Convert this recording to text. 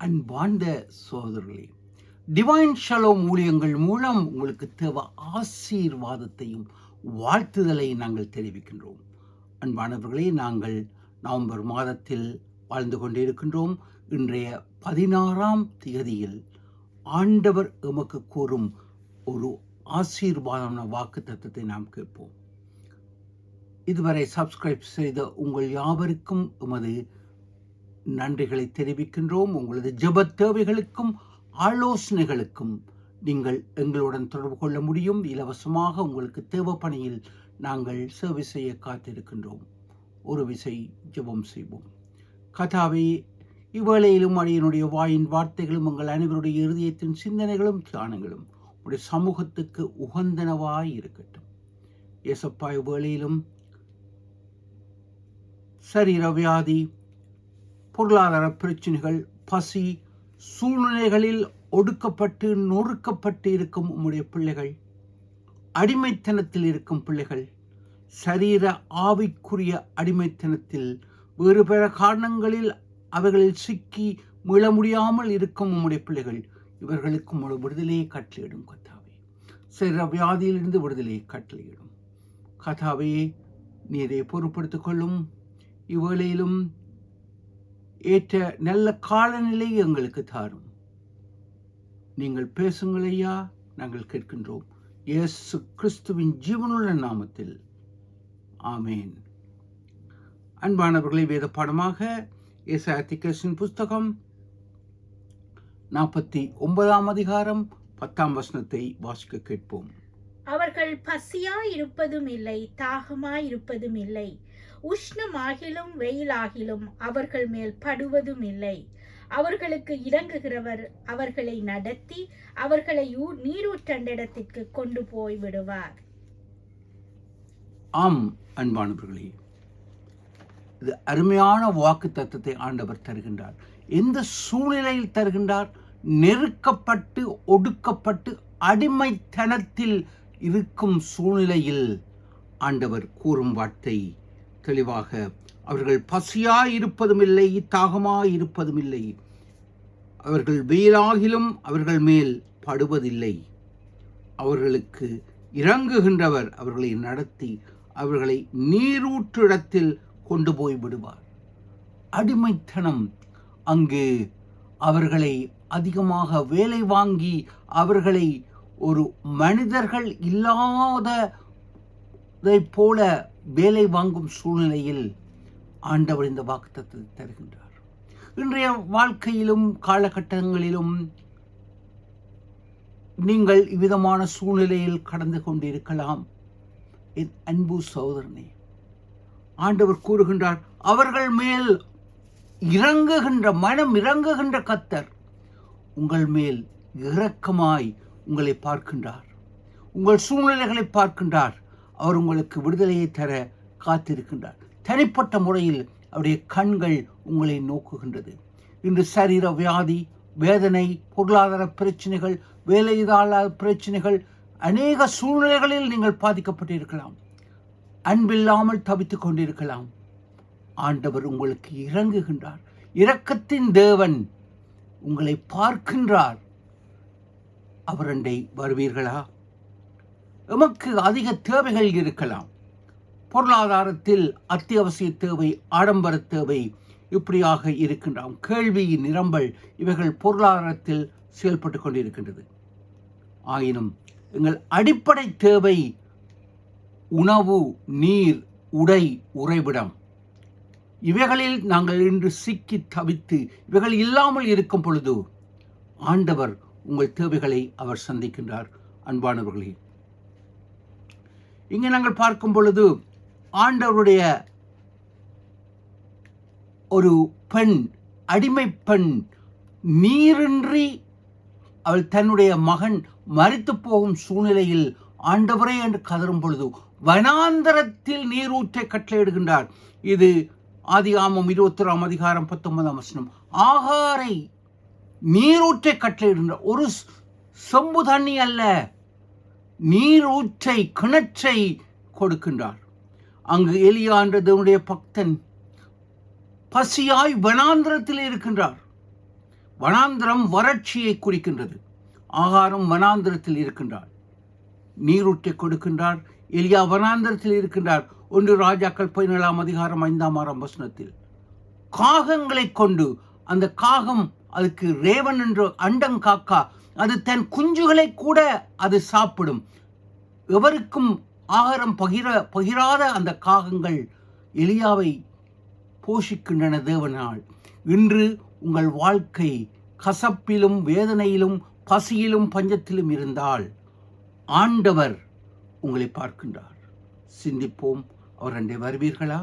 அன்பார்ந்த சகோதரர்களே, divine shalom ஊழியங்கள் மூலம் உங்களுக்கு தேவை ஆசீர்வாதத்தையும் வாழ்த்துதலை நாங்கள் தெரிவிக்கின்றோம். அன்பானவர்களே, நாங்கள் நவம்பர் மாதத்தில் வாழ்ந்து கொண்டிருக்கின்றோம். இன்றைய 16ஆம் தேதியில் ஆண்டவர் எமக்கு கூறும் ஒரு ஆசீர்வாதமான வாக்கு தத்துவத்தை நாம் கேட்போம். இதுவரை சப்ஸ்கிரைப் செய்த உங்கள் யாவருக்கும் எமது நன்றிகளை தெரிவிக்கின்றோம். உங்களது ஜெப தேவைகளுக்கும் ஆலோசனைகளுக்கும் நீங்கள் எங்களுடன் தொடர்பு கொள்ள முடியும். இலவசமாக உங்களுக்கு தேவைப்பணியில் நாங்கள் சேவை செய்ய காத்திருக்கின்றோம். ஒரு விசை ஜெபம் செய்வோம். கர்த்தாவே, இவ்வேளையிலும் அடியனுடைய வாயின் வார்த்தைகளும் உங்கள் அனைவருடைய இருதயத்தின் சிந்தனைகளும் தியானங்களும் உடைய சமூகத்துக்கு உகந்தனவாய் இருக்கட்டும். இயேசப்பா, இவ்வேளையிலும் சரீர வியாதி, பொருளாதார பிரச்சனைகள், பசி, சூழ்நிலைகளில் ஒடுக்கப்பட்டு நொறுக்கப்பட்டு இருக்கும் உம்முடைய பிள்ளைகள், அடிமைத்தனத்தில் இருக்கும் பிள்ளைகள், சரீர ஆவிக்குரிய அடிமைத்தனத்தில் வேறு பிற காரணங்களில் அவர்களில் சிக்கி மீள முடியாமல் இருக்கும் உம்முடைய பிள்ளைகள், இவர்களுக்கு ஒரு விடுதலையை கட்டளையிடும். கர்த்தாவே, சரீர வியாதியிலிருந்து விடுதலையை கட்டளையிடும். கர்த்தாவே, நீரை பொறுப்படுத்திக் கொள்ளும். இவ்வேளையிலும் ஏற்ற நல்ல காலநிலை எங்களுக்கு தாரும். நீங்கள் பேசுங்கள் ஐயா, நாங்கள் கேட்கின்றோம். இயேசு கிறிஸ்துவின் ஜீவனுள்ள நாமத்தில் ஆமேன். அன்பானவர்களை, வேத பாடமாக ஏசாயா தீர்க்கதரிசியின் புஸ்தகம் 49ஆம் அதிகாரம் 10ஆம் வசனத்தை வாசிக்க கேட்போம். அவர்கள் பசியாயிருப்பதும் இல்லை, தாகமாயிருப்பதும் இல்லை, உஷ்ணமாகிலும் வெயிலாகிலும் அவர்கள் மேல் படுவதும் இல்லை. அவர்களுக்கு இறங்குகிறவர் அவர்களை நடத்தி அவர்களை நீரூற்றண்டிடத்திற்கு கொண்டு போய் விடுவார். ஆம் அன்பானவர்களே, இது அருமையான வாக்கு தத்துவத்தை ஆண்டவர் தருகின்றார். எந்த சூழ்நிலையில் தருகின்றார்? நெருக்கப்பட்டு ஒடுக்கப்பட்டு அடிமைத்தனத்தில் இருக்கும் சூழ்நிலையில் ஆண்டவர் கூறும் வார்த்தை தெளிவாக, அவர்கள் பசியாயிருப்பதும் இல்லை, தாகமாயிருப்பதும் இல்லை, அவர்கள் வெயிலாகிலும் அவர்கள் மேல் படுவதில்லை. அவர்களுக்கு இறங்குகின்றவர் அவர்களை நடத்தி அவர்களை நீரூற்றிடத்தில் கொண்டு போய் விடுவார். அடிமைத்தனம் அங்கு அவர்களை அதிகமாக வேலை வாங்கி அவர்களை ஒரு மனிதர்கள் இல்லாததை போல வேலை வாங்கும் சூழ்நிலையில் ஆண்டவர் இந்த வாக்குத்தத்தத்தை தருகின்றார். இன்றைய வாழ்க்கையிலும் காலகட்டங்களிலும் நீங்கள் இவ்விதமான சூழ்நிலையில் கடந்து கொண்டிருக்கலாம். என் அன்பு சகோதரனே, ஆண்டவர் கூறுகின்றார், அவர்கள் மேல் இறங்குகின்ற மனம் இறங்குகின்ற கர்த்தர் உங்கள் மேல் இரக்கமாய் உங்களை பார்க்கின்றார். உங்கள் சூழ்நிலைகளை பார்க்கின்றார். அவர் உங்களுக்கு விடுதலையை தர காத்திருக்கின்றார். தனிப்பட்ட முறையில் அவருடைய கண்கள் உங்களை நோக்குகின்றது. இன்று சரீர வியாதி, வேதனை, பொருளாதார பிரச்சனைகள், வேலையில்லாத பிரச்சனைகள், அநேக சூழ்நிலைகளில் நீங்கள் பாதிக்கப்பட்டிருக்கலாம். அன்பில்லாமல் தவித்துக் கொண்டிருக்கலாம். ஆண்டவர் உங்களுக்கு இறங்குகின்றார். இரக்கத்தின் தேவன் உங்களை பார்க்கின்றார். அவரண்டை வருவீர்களா? எமக்கு அதிக தேவைகள் இருக்கலாம். பொருளாதாரத்தில் அத்தியாவசிய தேவை, ஆடம்பர தேவை, இப்படியாக இருக்கின்றோம். கேள்வி, நிரம்பல், இவைகள் பொருளாதாரத்தில் செயல்பட்டு கொண்டிருக்கின்றது. ஆயினும் எங்கள் அடிப்படை தேவை உணவு, நீர், உடை, உறைவிடம், இவைகளில் நாங்கள் இன்று சிக்கி தவித்து இவைகள் இல்லாமல் இருக்கும் பொழுது ஆண்டவர் உங்கள் தேவைகளை அவர் சந்திக்கின்றார். அன்பானவர்களே, இங்கே நாங்கள் பார்க்கும் பொழுது ஆண்டவருடைய ஒரு பெண், அடிமை பெண், நீரின்றி அவள் தன்னுடைய மகன் மரித்து போகும் சூழ்நிலையில் ஆண்டவரே என்று கதறும் பொழுது வனாந்தரத்தில் நீரூற்றை கட்டளையிடுகின்றார். இது ஆதியாகமம் 21ஆம் அதிகாரம் 19ஆம் வசனம். ஆகாரை நீரூற்றை கட்டளையிடுகின்றார். ஒரு செம்பு தண்ணி அல்ல, நீரூற்றை, கிணற்றை கொடுக்கின்றார். அங்கு எலியா என்ற தேவனுடைய பக்தன் பசியாய் வனாந்திரத்தில் இருக்கின்றார். வனாந்திரம் வறட்சியை குறிக்கின்றது. ஆகாரம் வனாந்திரத்தில் இருக்கின்றார், நீரூற்றை கொடுக்கின்றார். எலியா வனாந்திரத்தில் இருக்கின்றார். 1 ராஜாக்கள் 17 அதிகாரம் 5 வசனத்தில் காகங்களை கொண்டு, அந்த காகம் அதுக்கு ரேவன் என்ற அண்டங்காக்கா, அது தன் குஞ்சுகளை கூட அது சாப்பிடும். எவருக்கும் ஆகாரம் பகிராத அந்த காகங்கள் எலியாவை போஷிக்கின்றன தேவனால். இன்று உங்கள் வாழ்க்கை கசப்பிலும் வேதனையிலும் பசியிலும் பஞ்சத்திலும் இருந்தால் ஆண்டவர் உங்களை பார்க்கின்றார். சிந்திப்போம். அவர் அண்டை வருவீர்களா?